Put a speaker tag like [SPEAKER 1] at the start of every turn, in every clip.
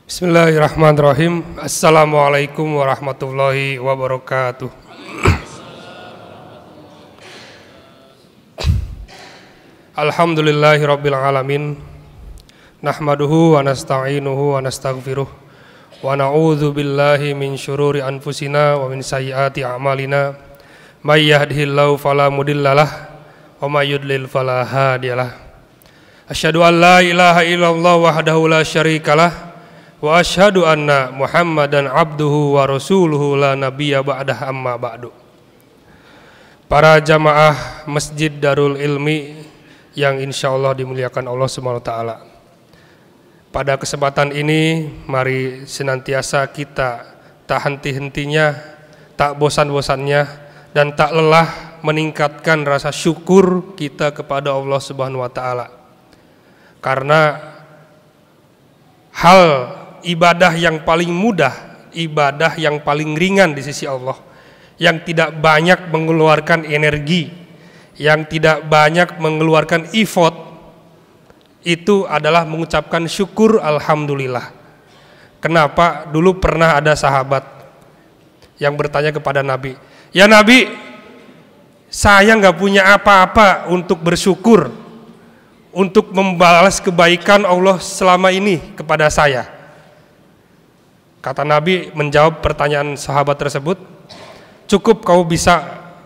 [SPEAKER 1] Bismillahirrahmanirrahim. Assalamualaikum warahmatullahi wabarakatuh. Alhamdulillahirabbil alamin. Nahmaduhu wa nasta'inuhu wa nastaghfiruh. Wa na'udzu billahi min syururi anfusina wa min sayyiati a'malina. May yahdihillahu fala mudhillalah wa may yudlil fala hadiyalah. Asyhadu an la ilaha illallah wahdahu la syarikalah wa asyhadu anna Muhammadan abduhu wa rasuluhu la nabiyya ba'dah amma ba'du. Para jamaah Masjid Darul Ilmi yang insyaallah dimuliakan Allah Subhanahu wa taala. Pada kesempatan ini mari senantiasa kita tak henti-hentinya, tak bosan-bosannya dan tak lelah meningkatkan rasa syukur kita kepada Allah Subhanahu wa taala. Karena hal ibadah yang paling mudah, ibadah yang paling ringan di sisi Allah, yang tidak banyak mengeluarkan energi, yang tidak banyak mengeluarkan effort, itu adalah mengucapkan syukur alhamdulillah. Kenapa? Dulu pernah ada sahabat yang bertanya kepada Nabi, "Ya Nabi, saya nggak punya apa-apa untuk bersyukur, untuk membalas kebaikan Allah selama ini kepada saya." Kata Nabi menjawab pertanyaan sahabat tersebut, "Cukup kau bisa,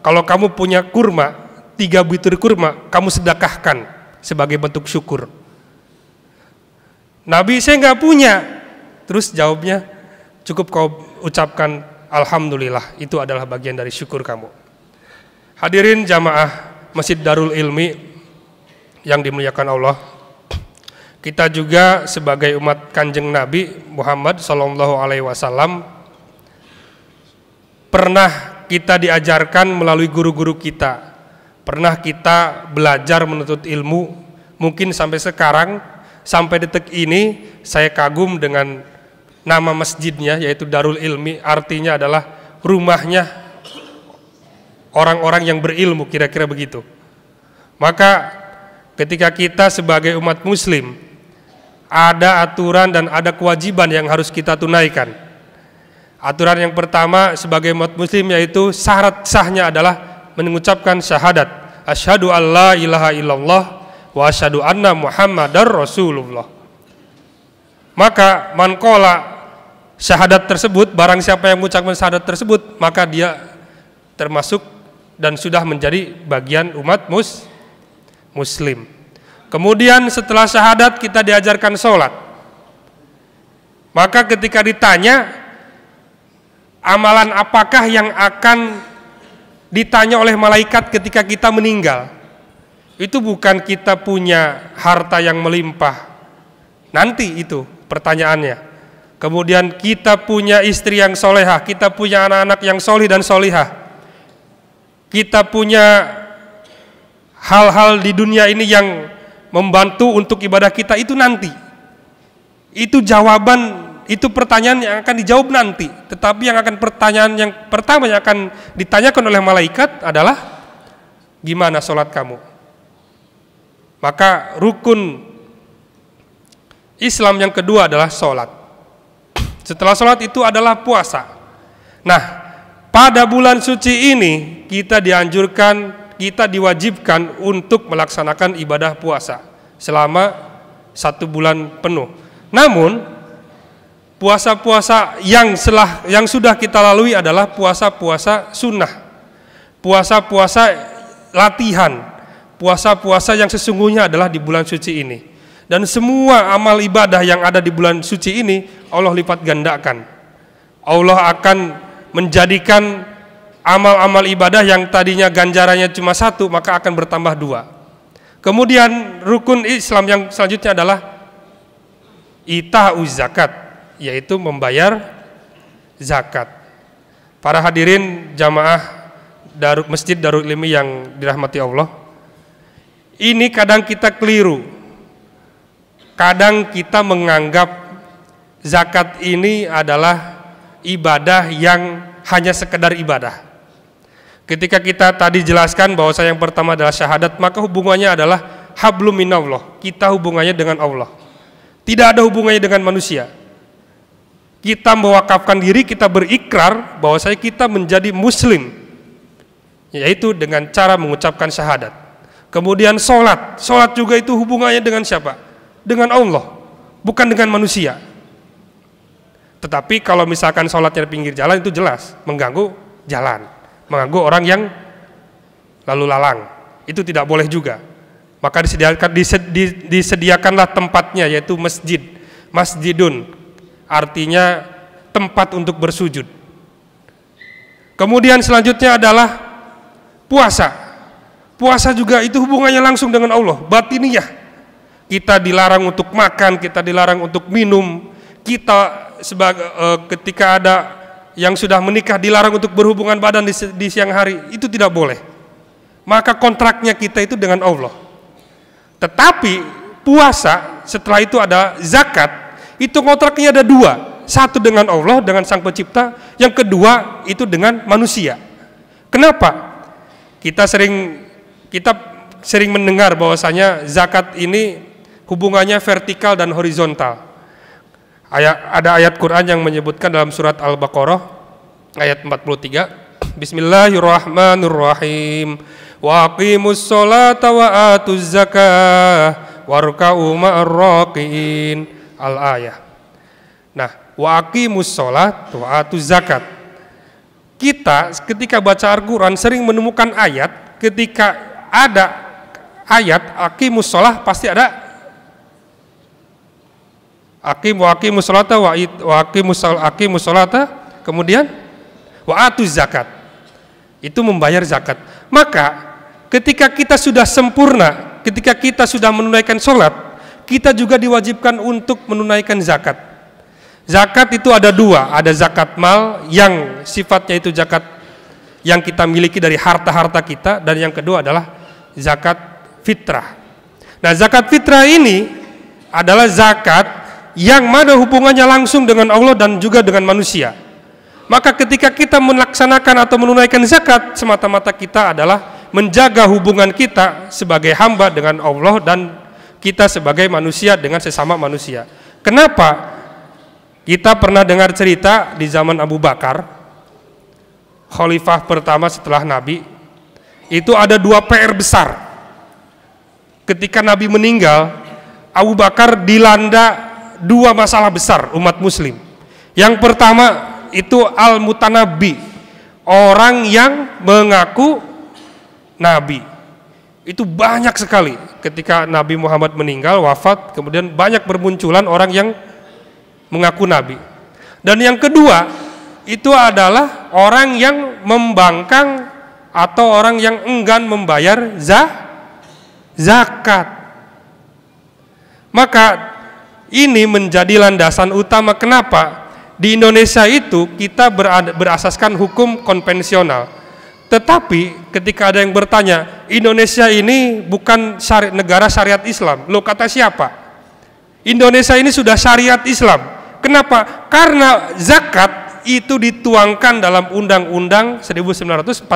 [SPEAKER 1] kalau kamu punya kurma, 3 butir kurma, kamu sedekahkan sebagai bentuk syukur." Nabi, "Saya nggak punya." Terus jawabnya, "Cukup kau ucapkan alhamdulillah, itu adalah bagian dari syukur kamu." Hadirin jamaah Masjid Darul Ilmi yang dimuliakan Allah, kita juga sebagai umat Kanjeng Nabi Muhammad SAW pernah kita diajarkan melalui guru-guru kita, pernah kita belajar menuntut ilmu. Mungkin sampai sekarang, sampai detik ini saya kagum dengan nama masjidnya, yaitu Darul Ilmi, artinya adalah rumahnya orang-orang yang berilmu, kira-kira begitu. Maka ketika kita sebagai umat muslim ada aturan dan ada kewajiban yang harus kita tunaikan. Aturan yang pertama sebagai umat muslim yaitu syarat sahnya adalah mengucapkan syahadat, asyhadu alla ilaha illallah wa asyhadu anna Muhammadar Rasulullah. Maka man qala syahadat tersebut, barang siapa yang mengucapkan syahadat tersebut, maka dia termasuk dan sudah menjadi bagian umat muslim. Kemudian setelah syahadat kita diajarkan sholat. Maka ketika ditanya amalan apakah yang akan ditanya oleh malaikat ketika kita meninggal, itu bukan kita punya harta yang melimpah, nanti itu pertanyaannya. Kemudian kita punya istri yang solehah, kita punya anak-anak yang solih dan solihah, kita punya hal-hal di dunia ini yang membantu untuk ibadah kita, itu nanti. Itu jawaban, itu pertanyaan yang akan dijawab nanti. Tetapi yang akan pertanyaan yang pertama yang akan ditanyakan oleh malaikat adalah gimana sholat kamu. Maka rukun Islam yang kedua adalah sholat. Setelah sholat itu adalah puasa. Nah, pada bulan suci ini kita dianjurkan, kita diwajibkan untuk melaksanakan ibadah puasa selama 1 bulan penuh. Namun puasa-puasa yang sudah kita lalui adalah puasa-puasa sunnah, puasa-puasa latihan, puasa-puasa yang sesungguhnya adalah di bulan suci ini. Dan semua amal ibadah yang ada di bulan suci ini Allah lipat gandakan. Allah akan menjadikan amal-amal ibadah yang tadinya ganjarannya cuma 1, maka akan bertambah 2. Kemudian rukun Islam yang selanjutnya adalah ita'uz zakat, yaitu membayar zakat. Para hadirin jamaah Masjid Darul Ilmi yang dirahmati Allah, ini kadang kita keliru. Kadang kita menganggap zakat ini adalah ibadah yang hanya sekedar ibadah. Ketika kita tadi jelaskan bahwa yang pertama adalah syahadat, maka hubungannya adalah hablum minallah, kita hubungannya dengan Allah. Tidak ada hubungannya dengan manusia. Kita mewakafkan diri, kita berikrar bahwasanya kita menjadi muslim, yaitu dengan cara mengucapkan syahadat. Kemudian sholat juga itu hubungannya dengan siapa? Dengan Allah, bukan dengan manusia. Tetapi kalau misalkan sholatnya di pinggir jalan, itu jelas mengganggu jalan, mengganggu orang yang lalu lalang, itu tidak boleh juga. Maka disediakanlah tempatnya, yaitu masjidun, artinya tempat untuk bersujud. Kemudian selanjutnya adalah puasa juga itu hubungannya langsung dengan Allah, batiniyah. Kita dilarang untuk makan, kita dilarang untuk minum, kita ketika ada yang sudah menikah dilarang untuk berhubungan badan di siang hari, itu tidak boleh. Maka kontraknya kita itu dengan Allah. Tetapi puasa, setelah itu ada zakat, itu kontraknya ada dua. Satu dengan Allah, dengan Sang Pencipta, yang kedua itu dengan manusia. Kenapa? Kita sering mendengar bahwasanya zakat ini hubungannya vertikal dan horizontal. Ada ayat Quran yang menyebutkan dalam surat Al-Baqarah ayat 43, Bismillahirrahmanirrahim, wa aqimus sholata wa atuz zakah warka'u ma'ar raqiin, al-ayah. Nah, wa aqimus sholat wa atuz zakat. Kita ketika baca Al-Quran sering menemukan ayat, ketika ada ayat aqimus sholah pasti ada aqimus sholata wa aqimus sholata, kemudian wa atuz zakat, itu membayar zakat. Maka ketika kita sudah sempurna, ketika kita sudah menunaikan sholat, kita juga diwajibkan untuk menunaikan zakat. Zakat itu ada dua, ada zakat mal yang sifatnya itu zakat yang kita miliki dari harta-harta kita, dan yang kedua adalah zakat fitrah. Nah, zakat fitrah ini adalah zakat yang mana hubungannya langsung dengan Allah dan juga dengan manusia. Maka ketika kita melaksanakan atau menunaikan zakat, semata-mata kita adalah menjaga hubungan kita sebagai hamba dengan Allah dan kita sebagai manusia dengan sesama manusia. Kenapa? Kita pernah dengar cerita di zaman Abu Bakar, khalifah pertama setelah Nabi, itu ada dua PR besar. Ketika Nabi meninggal, Abu Bakar dilanda dua masalah besar umat muslim. Yang pertama itu al-mutanabbi, orang yang mengaku nabi. Itu banyak sekali. Ketika Nabi Muhammad meninggal, wafat, kemudian banyak bermunculan orang yang mengaku nabi. Dan yang kedua itu adalah orang yang membangkang atau orang yang enggan membayar zakat. Maka ini menjadi landasan utama kenapa di Indonesia itu kita berasaskan hukum konvensional. Tetapi ketika ada yang bertanya, Indonesia ini bukan negara syariat Islam. Loh, kata siapa? Indonesia ini sudah syariat Islam. Kenapa? Karena zakat itu dituangkan dalam Undang-Undang 1945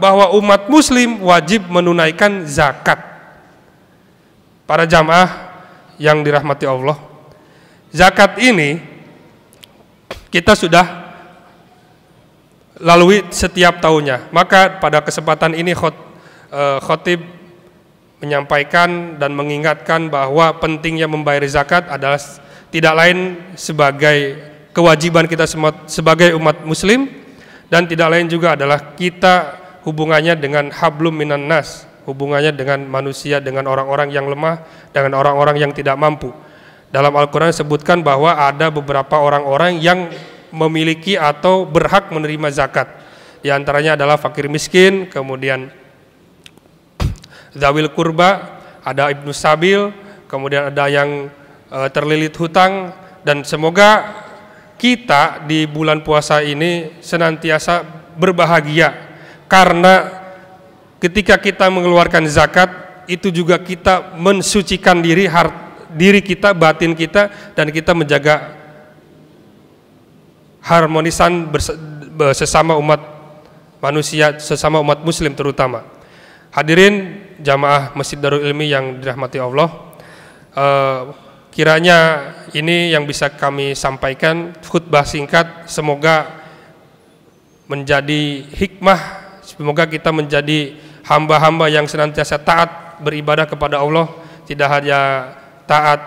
[SPEAKER 1] bahwa umat muslim wajib menunaikan zakat. Para jamaah yang dirahmati Allah, zakat ini kita sudah lalui setiap tahunnya. Maka pada kesempatan ini khotib menyampaikan dan mengingatkan bahwa pentingnya membayar zakat adalah tidak lain sebagai kewajiban kita sebagai umat muslim, dan tidak lain juga adalah kita hubungannya dengan hablum minan nas, hubungannya dengan manusia, dengan orang-orang yang lemah, dengan orang-orang yang tidak mampu. Dalam Al-Quran disebutkan bahwa ada beberapa orang-orang yang memiliki atau berhak menerima zakat. Di antaranya adalah fakir miskin, kemudian zawil kurba, ada ibnu sabil, kemudian ada yang terlilit hutang. Dan semoga kita di bulan puasa ini senantiasa berbahagia, karena ketika kita mengeluarkan zakat itu juga kita mensucikan diri kita, batin kita, dan kita menjaga harmonisan sesama umat manusia, sesama umat muslim terutama. Hadirin jamaah Masjid Darul Ilmi yang dirahmati Allah, kiranya ini yang bisa kami sampaikan, khutbah singkat, semoga menjadi hikmah, semoga kita menjadi hamba-hamba yang senantiasa taat beribadah kepada Allah, tidak hanya taat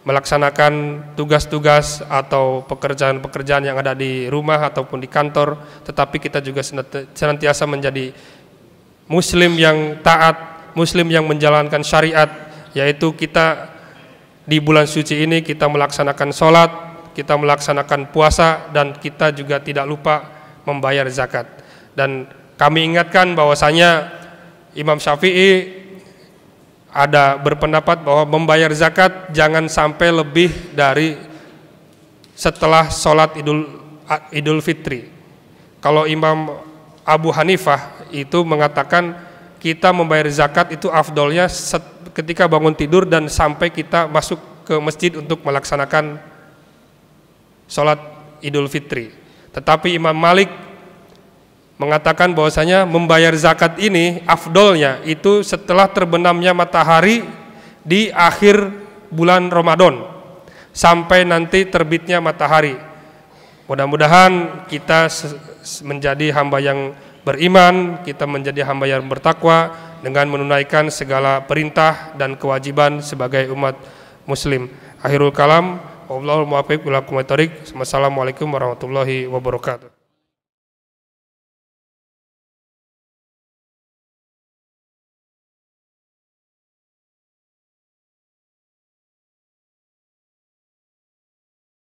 [SPEAKER 1] melaksanakan tugas-tugas atau pekerjaan-pekerjaan yang ada di rumah ataupun di kantor, tetapi kita juga senantiasa menjadi muslim yang taat, muslim yang menjalankan syariat, yaitu kita di bulan suci ini kita melaksanakan sholat, kita melaksanakan puasa, dan kita juga tidak lupa membayar zakat. Dan kami ingatkan bahwasanya Imam Syafi'i ada berpendapat bahwa membayar zakat jangan sampai lebih dari setelah sholat Idul Fitri. Kalau Imam Abu Hanifah itu mengatakan kita membayar zakat itu afdolnya ketika bangun tidur dan sampai kita masuk ke masjid untuk melaksanakan sholat Idul Fitri. Tetapi Imam Malik mengatakan bahwasanya membayar zakat ini afdolnya itu setelah terbenamnya matahari di akhir bulan Ramadan sampai nanti terbitnya matahari. Mudah-mudahan kita menjadi hamba yang beriman, kita menjadi hamba yang bertakwa dengan menunaikan segala perintah dan kewajiban sebagai umat muslim. Akhirul kalam, wallahul muwaffiq ila aqwamit thoriq. Wassalamualaikum warahmatullahi wabarakatuh.